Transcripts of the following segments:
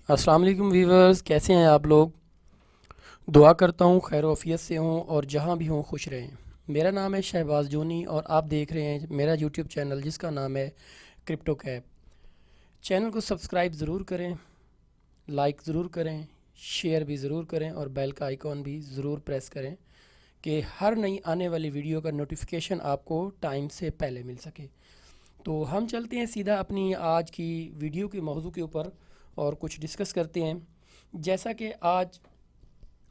अस्सलाम वालेकुम वीवर्स, कैसे हैं आप लोग। दुआ करता हूँ खैर वफ़ियत से हों और जहाँ भी हों खुश रहें। मेरा नाम है शहबाज जोनी और आप देख रहे हैं मेरा यूट्यूब चैनल जिसका नाम है क्रिप्टो कैप। चैनल को सब्सक्राइब ज़रूर करें, लाइक ज़रूर करें, शेयर भी ज़रूर करें और बेल का आइकॉन भी ज़रूर प्रेस करें कि हर नई आने वाली वीडियो का नोटिफिकेशन आपको टाइम से पहले मिल सके। तो हम चलते हैं सीधा अपनी आज की वीडियो के मौजू के ऊपर और कुछ डिस्कस करते हैं। जैसा कि आज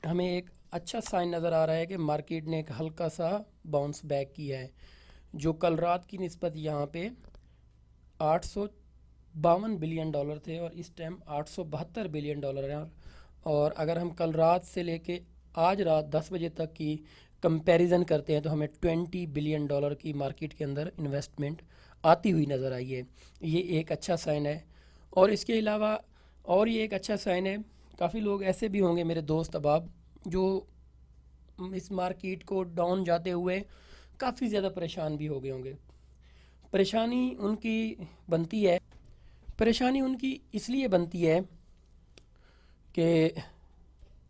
हमें एक अच्छा साइन नज़र आ रहा है कि मार्केट ने एक हल्का सा बाउंस बैक किया है, जो कल रात की निस्बत यहाँ पे 852 बिलियन डॉलर थे और इस टाइम 872 बिलियन डॉलर हैं। और अगर हम कल रात से लेके आज रात 10 बजे तक की कंपैरिजन करते हैं तो हमें 20 बिलियन डॉलर की मार्केट के अंदर इन्वेस्टमेंट आती हुई नज़र आई है। ये एक अच्छा साइन है। और इसके अलावा और ये एक अच्छा साइन है, काफ़ी लोग ऐसे भी होंगे मेरे दोस्त अहबाब जो इस मार्केट को डाउन जाते हुए काफ़ी ज़्यादा परेशान भी हो गए होंगे। परेशानी उनकी बनती है परेशानी उनकी इसलिए बनती है कि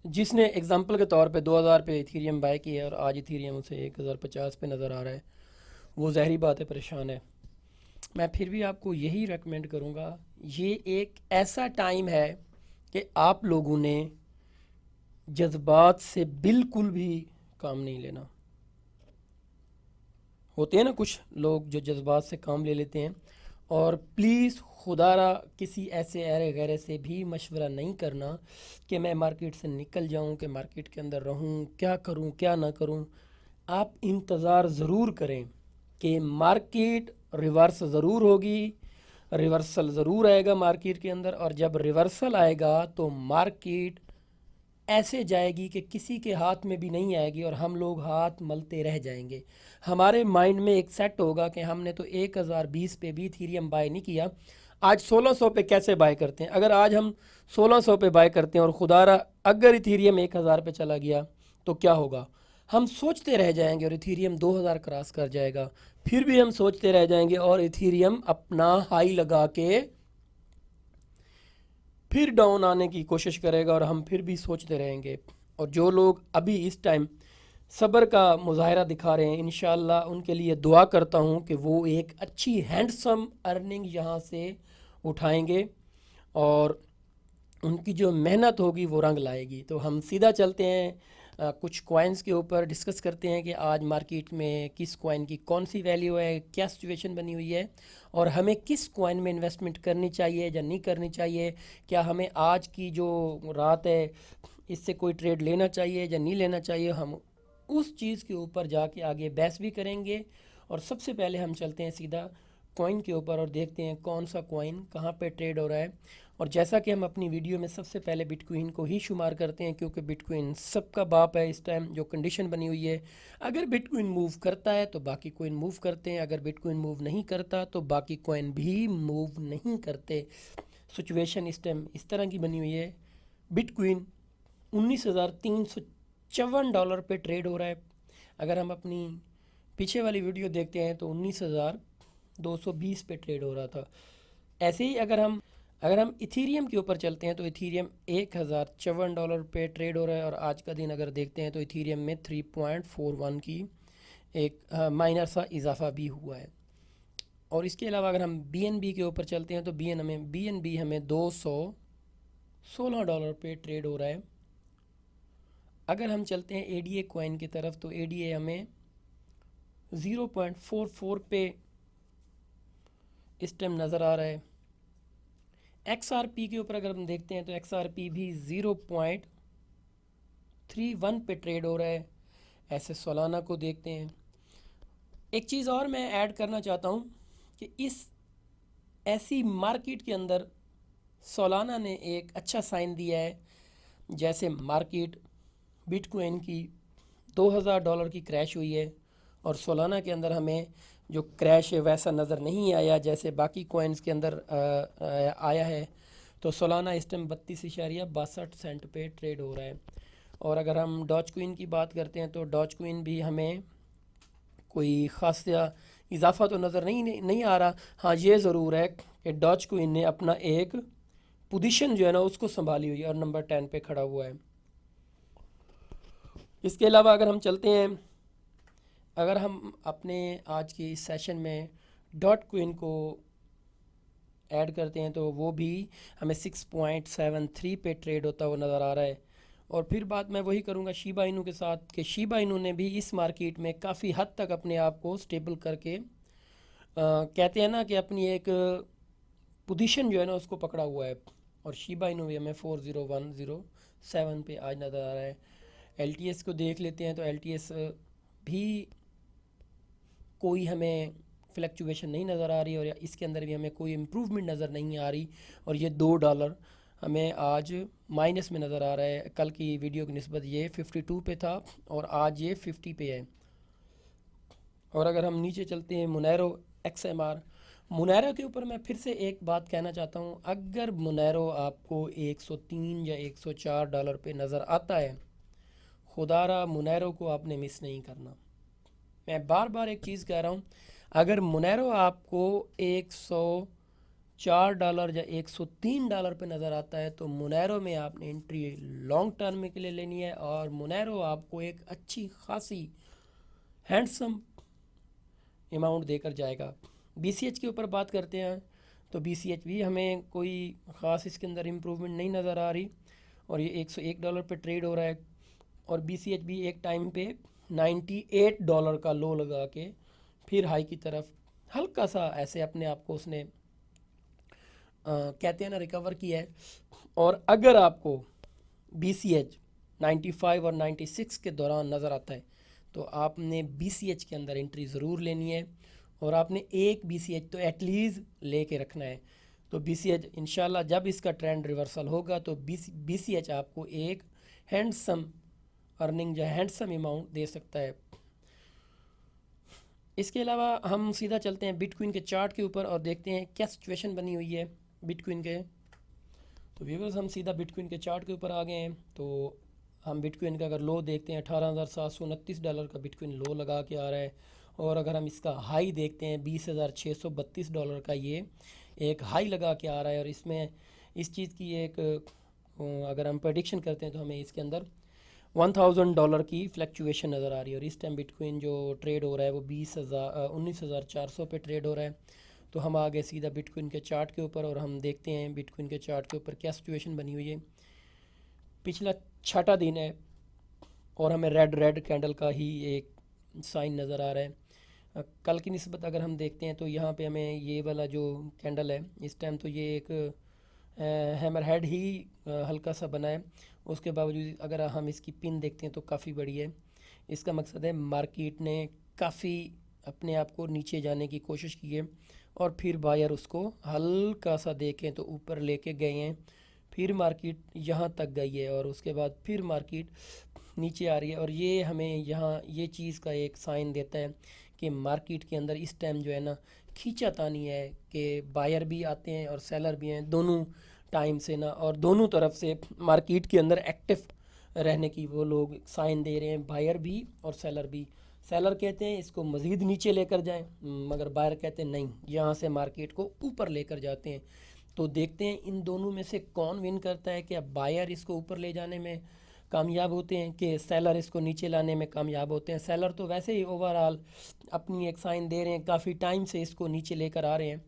जिसने एग्ज़ाम्पल के तौर पे 2000 पे इथीरियम बाय किया है और आज इथीरियम उसे 1050 पे नज़र आ रहा है, वो ज़ाहिरी बात है परेशान है। मैं फिर भी आपको यही रेकमेंड करूँगा, ये एक ऐसा टाइम है कि आप लोगों ने जज्बात से बिल्कुल भी काम नहीं लेना। होते हैं ना कुछ लोग जो जज्बात से काम ले लेते हैं। और प्लीज़ खुदारा किसी ऐसे अरे गैरे से भी मशवरा नहीं करना कि मैं मार्केट से निकल जाऊं, कि मार्केट के अंदर रहूं, क्या करूं क्या ना करूं। आप इंतज़ार ज़रूर करें कि मार्केट रिवर्स ज़रूर होगी, रिवर्सल ज़रूर आएगा मार्केट के अंदर। और जब रिवर्सल आएगा तो मार्केट ऐसे जाएगी कि किसी के हाथ में भी नहीं आएगी और हम लोग हाथ मलते रह जाएंगे। हमारे माइंड में एक सेट होगा कि हमने तो 1020 पे भी इथीरियम बाय नहीं किया, आज 1600 पे कैसे बाय करते हैं। अगर आज हम 1600 पे बाय करते हैं और खुदारा अगर इथीरियम 1000 पे चला गया तो क्या होगा। हम सोचते रह जाएंगे और इथीरियम 2000 क्रॉस कर जाएगा, फिर भी हम सोचते रह जाएंगे और इथीरियम अपना हाई लगा के फिर डाउन आने की कोशिश करेगा और हम फिर भी सोचते रहेंगे। और जो लोग अभी इस टाइम सब्र का मुजाहरा दिखा रहे हैं, इंशाल्लाह उनके लिए दुआ करता हूँ कि वो एक अच्छी हैंडसम अर्निंग यहाँ से उठाएंगे और उनकी जो मेहनत होगी वो रंग लाएगी। तो हम सीधा चलते हैं कुछ कॉइन्स के ऊपर डिस्कस करते हैं कि आज मार्केट में किस कॉइन की कौन सी वैल्यू है, क्या सिचुएशन बनी हुई है और हमें किस कॉइन में इन्वेस्टमेंट करनी चाहिए या नहीं करनी चाहिए। क्या हमें आज की जो रात है इससे कोई ट्रेड लेना चाहिए या नहीं लेना चाहिए। हम उस चीज़ के ऊपर जाके आगे बहस भी करेंगे। और सबसे पहले हम चलते हैं सीधा कॉइन के ऊपर और देखते हैं कौन सा कॉइन कहाँ पे ट्रेड हो रहा है। और जैसा कि हम अपनी वीडियो में सबसे पहले बिटकॉइन को ही शुमार करते हैं, क्योंकि बिटकॉइन सबका बाप है इस टाइम जो कंडीशन बनी हुई है। अगर बिटकॉइन मूव करता है तो बाकी कॉइन मूव करते हैं, अगर बिटकॉइन मूव नहीं करता तो बाकी कॉइन भी मूव नहीं करते। सिचुएशन इस टाइम इस तरह की बनी हुई है। बिटकॉइन 19,354 पे ट्रेड हो रहा है। अगर हम अपनी पीछे वाली वीडियो देखते हैं तो 19,220 पे ट्रेड हो रहा था। ऐसे ही अगर हम इथीरियम के ऊपर चलते हैं तो इथीरियम $1,054 पे ट्रेड हो रहा है। और आज का दिन अगर देखते हैं तो इथीरियम में 3.41 की एक माइनर सा इजाफा भी हुआ है। और इसके अलावा अगर हम BNB के ऊपर चलते हैं तो BNB हमें $216 पे ट्रेड हो रहा है। अगर हम चलते हैं ADA कॉइन की तरफ तो ADA हमें 0.44 पे इस टाइम नज़र आ रहा है। XRP के ऊपर अगर हम देखते हैं तो XRP भी 0.31 पे ट्रेड हो रहा है। ऐसे सोलाना को देखते हैं। एक चीज़ और मैं ऐड करना चाहता हूँ कि इस ऐसी मार्केट के अंदर सोलाना ने एक अच्छा साइन दिया है। जैसे मार्केट बिटकॉइन की $2000 की क्रैश हुई है और सोलाना के अंदर हमें जो क्रैश है वैसा नज़र नहीं आया जैसे बाकी कॉइन्स के अंदर आया है। तो सोलाना इस टाइम 32.62 पे ट्रेड हो रहा है। और अगर हम डॉज क्वीन की बात करते हैं तो डॉज क्वीन भी हमें कोई ख़ासा इजाफा तो नज़र नहीं आ रहा। हाँ, ये ज़रूर है कि डॉज क्वीन ने अपना एक पोजीशन जो है ना उसको संभाली हुई है और नंबर 10 पे खड़ा हुआ है। इसके अलावा अगर हम चलते हैं, अगर हम अपने आज के इस सेशन में डॉट क्विन को ऐड करते हैं तो वो भी हमें 6.73 पे ट्रेड होता हुआ नज़र आ रहा है। और फिर बात मैं वही करूँगा शीबा इनू के साथ कि शीबा इनू ने भी इस मार्केट में काफ़ी हद तक अपने आप को स्टेबल करके कहते हैं ना कि अपनी एक पोजीशन जो है ना उसको पकड़ा हुआ है। और शीबा इनू भी हमें 40107 पे आज नज़र आ रहा है। एलटीएस को देख लेते हैं तो एलटीएस भी कोई हमें फ्लैक्चुएशन नहीं नज़र आ रही और इसके अंदर भी हमें कोई इम्प्रूवमेंट नज़र नहीं आ रही। और ये $2 हमें आज माइनस में नज़र आ रहा है। कल की वीडियो की निस्बत ये 52 पे था और आज ये 50 पे है। और अगर हम नीचे चलते हैं मुनैरो एक्सएमआर, मुनैरो के ऊपर मैं फिर से एक बात कहना चाहता हूँ, अगर मुनैरो आपको 103 या $104 पे नज़र आता है, खुदारा मुनैरो को आपने मिस नहीं करना। मैं बार बार एक चीज़ कह रहा हूँ, अगर मुनैरो आपको $104 या $103 पे नज़र आता है तो मुनैरो में आपने एंट्री लॉन्ग टर्म के लिए लेनी है और मुनैरो आपको एक अच्छी खासी हैंडसम अमाउंट देकर जाएगा। बीसीएच के ऊपर बात करते हैं तो बीसीएच भी हमें कोई ख़ास इसके अंदर इम्प्रूवमेंट नहीं नज़र आ रही और ये $101 पे ट्रेड हो रहा है। और बीसीएच भी एक टाइम पे $98 का लो लगा के फिर हाई की तरफ हल्का सा ऐसे अपने आप को उसने कहते हैं ना रिकवर किया है। और अगर आपको बीसीएच 95 और 96 के दौरान नज़र आता है तो आपने बीसीएच के अंदर एंट्री ज़रूर लेनी है और आपने एक बीसीएच तो एटलीस्ट लेके रखना है। तो बीसीएच इंशाल्लाह जब इसका ट्रेंड रिवर्सल होगा तो बीसीएच आपको एक हैंडसम अर्निंग या हैंडसम अमाउंट दे सकता है। इसके अलावा हम सीधा चलते हैं बिटकॉइन के चार्ट के ऊपर और देखते हैं क्या सिचुएशन बनी हुई है बिटकॉइन के। तो व्यूअर्स हम सीधा बिटकॉइन के चार्ट के ऊपर आ गए हैं। तो हम बिटकॉइन का अगर लो देखते हैं $18,729 का बिटकॉइन लो लगा के आ रहा है। और अगर हम इसका हाई देखते हैं $20,632 का ये एक हाई लगा के आ रहा है। और इसमें इस चीज़ की एक अगर हम प्रेडिक्शन करते हैं तो हमें इसके अंदर $1,000 की फ्लैक्चुएशन नज़र आ रही है। और इस टाइम बिटकॉइन जो ट्रेड हो रहा है वो 19,400 पे ट्रेड हो रहा है। तो हम आ गए सीधा बिटकॉइन के चार्ट के ऊपर और हम देखते हैं बिटकॉइन के चार्ट के ऊपर क्या सिचुएशन बनी हुई है। पिछला 6वां दिन है और हमें रेड कैंडल का ही एक साइन नज़र आ रहा है। कल की निस्बत अगर हम देखते हैं तो यहाँ पे हमें ये वाला जो कैंडल है इस टाइम तो ये एक हैमर हेड ही हल्का सा बना है। उसके बावजूद अगर हम इसकी पिन देखते हैं तो काफ़ी बड़ी है। इसका मकसद है मार्केट ने काफ़ी अपने आप को नीचे जाने की कोशिश की है और फिर बायर उसको हल्का सा देखें तो ऊपर लेके गए हैं। फिर मार्केट यहाँ तक गई है और उसके बाद फिर मार्केट नीचे आ रही है। और ये हमें यहाँ ये चीज़ का एक साइन देता है कि मार्केट के अंदर इस टाइम जो है ना खींचातानी है कि बायर भी आते हैं और सेलर भी हैं दोनों टाइम से ना, और दोनों तरफ से मार्केट के अंदर एक्टिव रहने की वो लोग साइन दे रहे हैं, बायर भी और सेलर भी। सेलर कहते हैं इसको मज़ीद नीचे लेकर जाएं, मगर बायर कहते हैं नहीं, यहाँ से मार्केट को ऊपर लेकर जाते हैं। तो देखते हैं इन दोनों में से कौन विन करता है कि अब बायर इसको ऊपर ले जाने में कामयाब होते हैं कि सेलर इसको नीचे लाने में कामयाब होते हैं। सेलर तो वैसे ही ओवरऑल अपनी एक साइन दे रहे हैं, काफ़ी टाइम से इसको नीचे लेकर आ रहे हैं।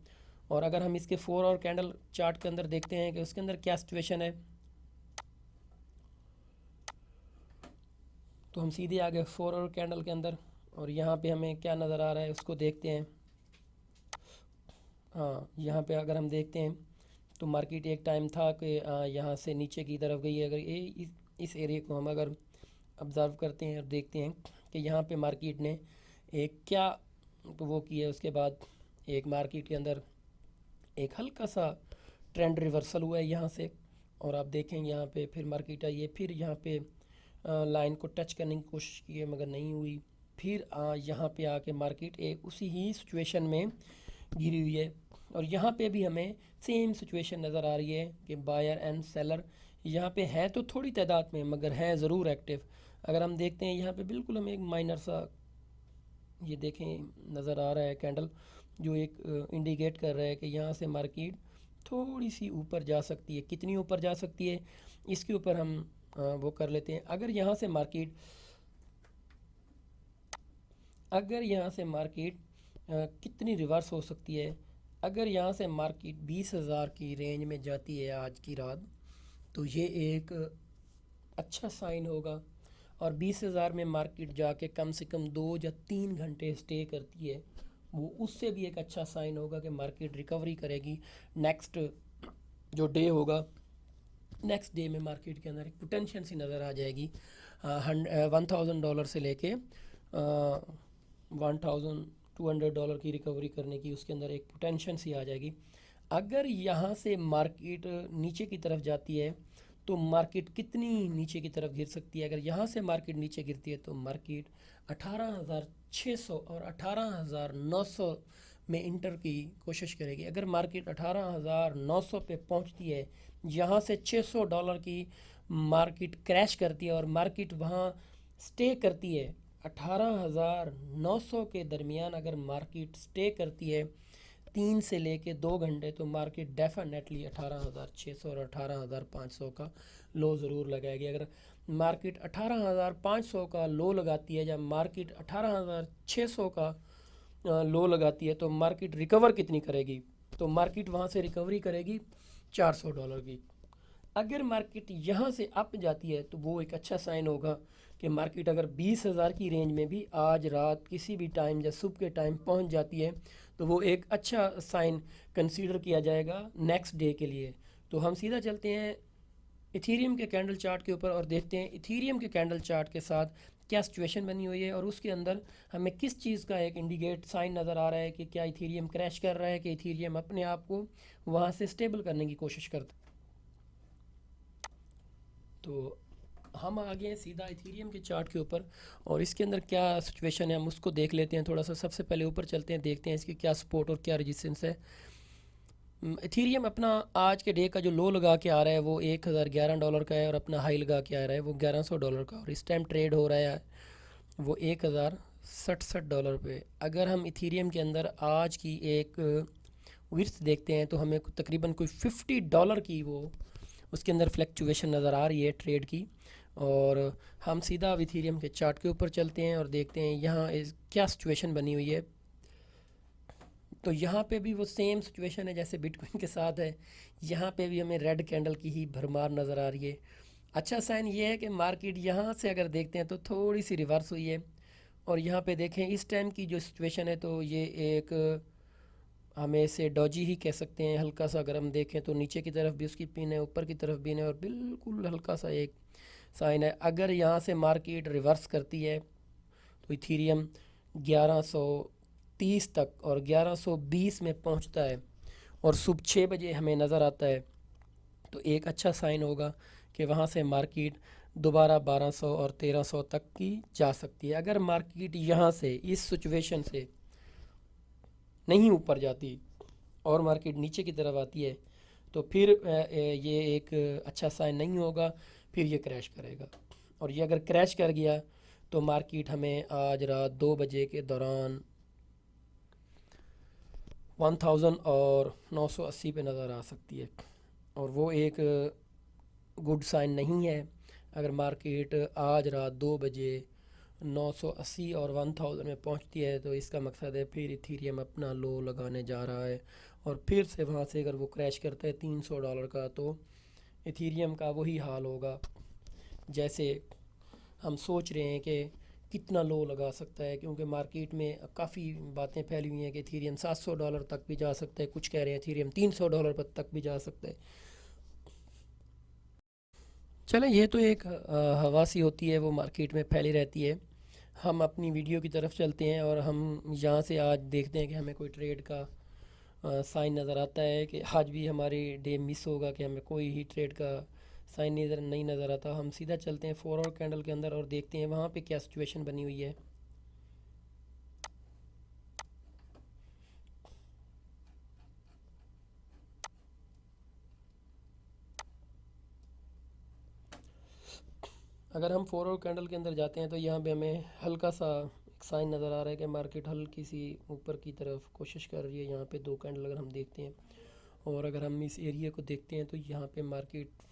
और अगर हम इसके 4 और कैंडल चार्ट के अंदर देखते हैं कि उसके अंदर क्या सिचुएशन है तो हम सीधे आ गए 4 और कैंडल के अंदर और यहाँ पे हमें क्या नज़र आ रहा है उसको देखते हैं। हाँ, यहाँ पे अगर हम देखते हैं तो मार्केट एक टाइम था कि यहाँ से नीचे की तरफ गई है। अगर ये इस एरिया को हम अगर ऑब्ज़र्व करते हैं और देखते हैं कि यहाँ पे मार्केट ने एक क्या वो किया, उसके बाद एक मार्केट के अंदर एक हल्का सा ट्रेंड रिवर्सल हुआ है यहाँ से। और आप देखें यहाँ पे फिर मार्केट आई है, फिर यहाँ पे लाइन को टच करने की कोशिश की है मगर नहीं हुई। फिर यहाँ पे आके मार्केट एक उसी ही सिचुएशन में गिरी हुई है। और यहाँ पे भी हमें सेम सिचुएशन नज़र आ रही है कि बायर एंड सेलर यहाँ पे है तो थोड़ी तादाद में मगर हैं ज़रूर एक्टिव। अगर हम देखते हैं यहाँ पे बिल्कुल हमें एक माइनर सा ये देखें नज़र आ रहा है कैंडल जो एक इंडिकेट कर रहा है कि यहाँ से मार्केट थोड़ी सी ऊपर जा सकती है। कितनी ऊपर जा सकती है इसके ऊपर हम वो कर लेते हैं। अगर यहाँ से मार्केट कितनी रिवर्स हो सकती है, अगर यहाँ से मार्केट 20,000 की रेंज में जाती है आज की रात, तो ये एक अच्छा साइन होगा। और 20,000 में मार्केट जाके कम से कम 2 या 3 घंटे स्टे करती है, वो उससे भी एक अच्छा साइन होगा कि मार्केट रिकवरी करेगी। नेक्स्ट जो डे होगा, नेक्स्ट डे में मार्केट के अंदर एक पोटेंशियल सी नज़र आ जाएगी। $1,000 से लेके $1,200 की रिकवरी करने की उसके अंदर एक पोटेंशियल सी आ जाएगी। अगर यहाँ से मार्केट नीचे की तरफ जाती है तो मार्केट कितनी नीचे की तरफ गिर सकती है? अगर यहाँ से मार्केट नीचे गिरती है तो मार्केट 18,600 और 18,900 में इंटर की कोशिश करेगी। अगर मार्केट 18,900 पे पहुँचती है, यहाँ से $600 की मार्केट क्रैश करती है और मार्केट वहाँ स्टे करती है 18,900 के दरमियान, अगर मार्केट स्टे करती है 3 से लेके 2 घंटे, तो मार्केट डेफिनेटली 18,600 और 18,500 का लो ज़रूर लगाएगी। अगर मार्केट 18,500 का लो लगाती है या मार्केट 18,600 का लो लगाती है, तो मार्केट रिकवर कितनी करेगी? तो मार्केट वहाँ से रिकवरी करेगी $400 की। अगर मार्केट यहाँ से अप जाती है तो वो एक अच्छा साइन होगा कि मार्केट अगर 20,000 की रेंज में भी आज रात किसी भी टाइम या सुबह के टाइम पहुँच जाती है, तो वो एक अच्छा साइन कंसीडर किया जाएगा नेक्स्ट डे के लिए। तो हम सीधा चलते हैं इथीरियम के कैंडल चार्ट के ऊपर और देखते हैं इथीरियम के कैंडल चार्ट के साथ क्या सिचुएशन बनी हुई है और उसके अंदर हमें किस चीज़ का एक इंडिकेट साइन नज़र आ रहा है कि क्या इथीरियम क्रैश कर रहा है, कि इथीरियम अपने आप को वहाँ से स्टेबल करने की कोशिश करता है। तो हम आ गए हैं सीधा इथीरियम के चार्ट के ऊपर और इसके अंदर क्या सिचुएशन है हम उसको देख लेते हैं थोड़ा सा। सबसे पहले ऊपर चलते हैं, देखते हैं इसकी क्या सपोर्ट और क्या रेजिस्टेंस है। इथीरियम अपना आज के डे का जो लो लगा के आ रहा है वो $1,011 का है और अपना हाई लगा के आ रहा है वो $1,100 का, और इस टाइम ट्रेड हो रहा है वो $1,067 पे। अगर हम इथीरियम के अंदर आज की एक विड्थ देखते हैं तो हमें तकरीबन कोई $50 की वो उसके अंदर फ्लक्चुएशन नज़र आ रही है ट्रेड की। और हम सीधा अब इथीरियम के चार्ट के ऊपर चलते हैं और देखते हैं यहाँ क्या सिचुएशन बनी हुई है। तो यहाँ पे भी वो सेम सिचुएशन है जैसे बिटकॉइन के साथ है। यहाँ पे भी हमें रेड कैंडल की ही भरमार नज़र आ रही है। अच्छा साइन ये है कि मार्केट यहाँ से अगर देखते हैं तो थोड़ी सी रिवर्स हुई है और यहाँ पे देखें इस टाइम की जो सिचुएशन है तो ये एक हमें इसे डॉजी ही कह सकते हैं। हल्का सा अगर हम देखें तो नीचे की तरफ भी उसकी पिन है, ऊपर की तरफ भी है और बिल्कुल हल्का सा एक साइन है। अगर यहाँ से मार्केट रिवर्स करती है तो इथीरियम 1130 तक और 1120 में पहुँचता है और सुबह 6 बजे हमें नज़र आता है, तो एक अच्छा साइन होगा कि वहाँ से मार्केट दोबारा 1200 और 1300 तक की जा सकती है। अगर मार्केट यहाँ से इस सिचुएशन से नहीं ऊपर जाती और मार्केट नीचे की तरफ आती है तो फिर ये एक अच्छा साइन नहीं होगा, फिर ये क्रैश करेगा। और ये अगर क्रैश कर गया तो मार्केट हमें आज रात 2 बजे के दौरान 1000 और 980 पे नज़र आ सकती है और वो एक गुड साइन नहीं है। अगर मार्केट आज रात 2 बजे 980 और 1000 में पहुंचती है तो इसका मकसद है फिर इथीरियम अपना लो लगाने जा रहा है और फिर से वहाँ से अगर वो क्रैश करता है $300 का तो इथीरियम का वही हाल होगा जैसे हम सोच रहे हैं कि कितना लो लगा सकता है, क्योंकि मार्केट में काफ़ी बातें फैली हुई हैं कि इथीरियम $700 तक भी जा सकता है, कुछ कह रहे हैं इथीरियम $300 पर तक भी जा सकता है। चलें, ये तो एक हवा सी होती है वो मार्केट में फैली रहती है। हम अपनी वीडियो की तरफ चलते हैं और हम यहाँ से आज देखते हैं कि हमें कोई ट्रेड का साइन नज़र आता है कि आज भी हमारी डे मिस होगा कि हमें कोई ही ट्रेड का साइन नहीं नज़र आता। हम सीधा चलते हैं 4 आवर कैंडल के अंदर और देखते हैं वहाँ पे क्या सिचुएशन बनी हुई है। अगर हम 4 आवर कैंडल के अंदर जाते हैं तो यहाँ पे हमें हल्का सा एक साइन नज़र आ रहा है कि मार्केट हल्की सी ऊपर की तरफ कोशिश कर रही है। यहाँ पे 2 कैंडल अगर हम देखते हैं और अगर हम इस एरिया को देखते हैं तो यहाँ पे मार्केट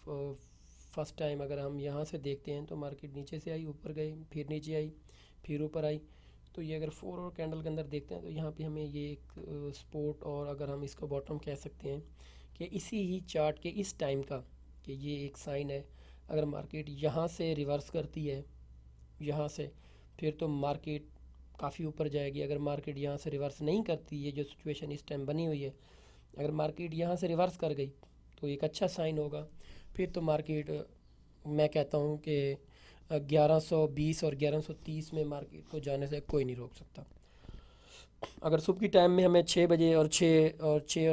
फर्स्ट टाइम अगर हम यहाँ से देखते हैं तो मार्केट नीचे से आई, ऊपर गई, फिर नीचे आई, फिर ऊपर आई। तो ये अगर 4 और कैंडल के अंदर देखते हैं तो यहाँ पे हमें ये एक सपोर्ट, और अगर हम इसको बॉटम कह सकते हैं, कि इसी ही चार्ट के इस टाइम का, कि ये एक साइन है। अगर मार्केट यहाँ से रिवर्स करती है, यहाँ से, फिर तो मार्केट काफ़ी ऊपर जाएगी। अगर मार्केट यहाँ से रिवर्स नहीं करती है, जो सिचुएशन इस टाइम बनी हुई है, अगर मार्केट यहाँ से रिवर्स कर गई तो एक अच्छा साइन होगा। फिर तो मार्केट, मैं कहता हूँ कि 1120 और 1130 में मार्केट को जाने से कोई नहीं रोक सकता। अगर सुबह की टाइम में हमें 6 बजे और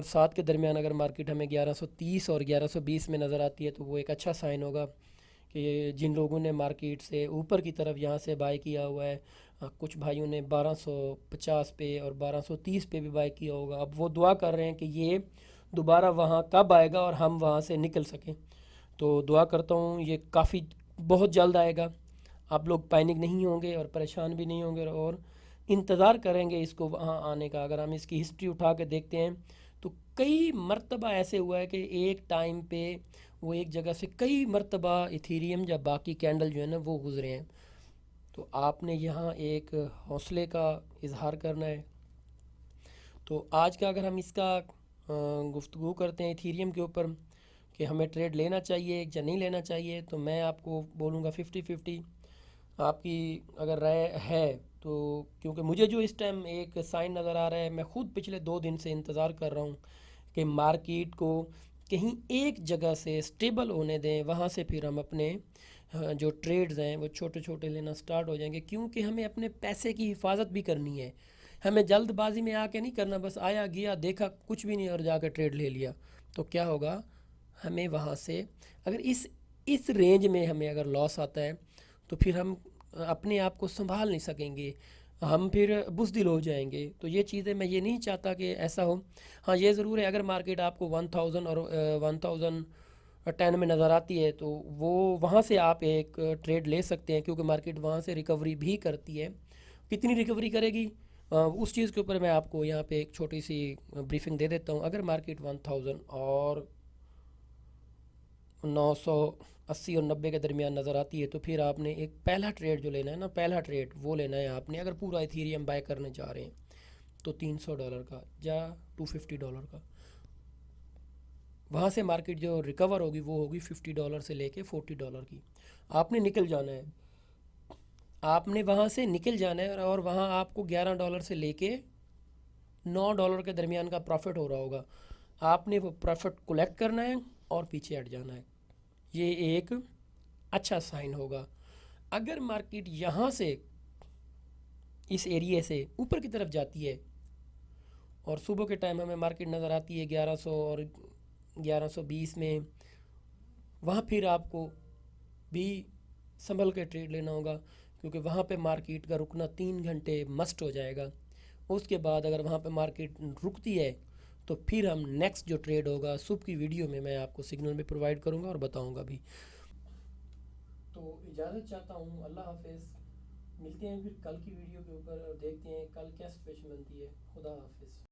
7 के दरमियान अगर मार्केट हमें 1130 और 1120 में नज़र आती है तो वो एक अच्छा साइन होगा कि जिन लोगों ने मार्केट से ऊपर की तरफ यहाँ से बाय किया हुआ है, कुछ भाइयों ने 1250 पे और 1230 पे भी बाय किया होगा, अब वो दुआ कर रहे हैं कि ये दोबारा वहाँ कब आएगा और हम वहाँ से निकल सकें। तो दुआ करता हूँ ये काफ़ी बहुत जल्द आएगा, आप लोग पैनिक नहीं होंगे और परेशान भी नहीं होंगे, और इंतज़ार करेंगे इसको वहाँ आने का। अगर हम इसकी हिस्ट्री उठा के देखते हैं तो कई मर्तबा ऐसे हुआ है कि एक टाइम पे वो एक जगह से कई मर्तबा इथेरियम या बाकी कैंडल जो है ना वो गुजरे हैं। तो आपने यहाँ एक हौसले का इजहार करना है। तो आज का अगर हम इसका गुफ्तगू करते हैं इथेरियम के ऊपर कि हमें ट्रेड लेना चाहिए या नहीं लेना चाहिए, तो मैं आपको बोलूँगा 50-50। आपकी अगर राय है तो, क्योंकि मुझे जो इस टाइम एक साइन नज़र आ रहा है, मैं ख़ुद पिछले 2 दिन से इंतज़ार कर रहा हूँ कि मार्केट को कहीं एक जगह से स्टेबल होने दें, वहाँ से फिर हम अपने जो ट्रेड्स हैं वो छोटे छोटे लेना स्टार्ट हो जाएंगे। क्योंकि हमें अपने पैसे की हिफाजत भी करनी है, हमें जल्दबाजी में आके नहीं करना, बस आया गया देखा कुछ भी नहीं और जाकर ट्रेड ले लिया। तो क्या होगा, हमें वहाँ से अगर इस रेंज में हमें अगर लॉस आता है तो फिर हम अपने आप को संभाल नहीं सकेंगे, हम फिर बुज़दिल हो जाएंगे। तो ये चीज़ें मैं ये नहीं चाहता कि ऐसा हो। हाँ, ये ज़रूर है, अगर मार्केट आपको 1000 और 1010 में नज़र आती है तो वो वहाँ से आप एक ट्रेड ले सकते हैं, क्योंकि मार्केट वहाँ से रिकवरी भी करती है। कितनी रिकवरी करेगी उस चीज़ के ऊपर मैं आपको यहाँ पे एक छोटी सी ब्रीफिंग दे देता हूँ। अगर मार्केट 1000 और 980 और 90 के दरमियान नज़र आती है तो फिर आपने एक पहला ट्रेड जो लेना है ना, पहला ट्रेड वो लेना है आपने। अगर पूरा इथेरियम बाय करने जा रहे हैं तो $300 का या $250 का, वहाँ से मार्केट जो रिकवर होगी वो होगी $50 से लेके $40 की। आपने निकल जाना है, आपने वहाँ से निकल जाना है, और वहाँ आपको $11 से लेके $9 के दरमियान का प्रॉफिट हो रहा होगा। आपने वो प्रॉफिट कलेक्ट करना है और पीछे हट जाना है। ये एक अच्छा साइन होगा। अगर मार्केट यहाँ से इस एरिया से ऊपर की तरफ जाती है और सुबह के टाइम हमें मार्केट नज़र आती है 1100 और 1120 में, वहाँ फिर आपको भी संभल के ट्रेड लेना होगा, क्योंकि वहाँ पे मार्केट का रुकना 3 घंटे मस्ट हो जाएगा। उसके बाद अगर वहाँ पे मार्केट रुकती है तो फिर हम नेक्स्ट जो ट्रेड होगा सुबह की वीडियो में मैं आपको सिग्नल में प्रोवाइड करूँगा और बताऊँगा भी। तो इजाज़त चाहता हूँ, अल्लाह हाफिज़। मिलते हैं फिर कल की वीडियो के ऊपर और देखते हैं कल क्या सिचुएशन बनती है। खुदा हाफिज़।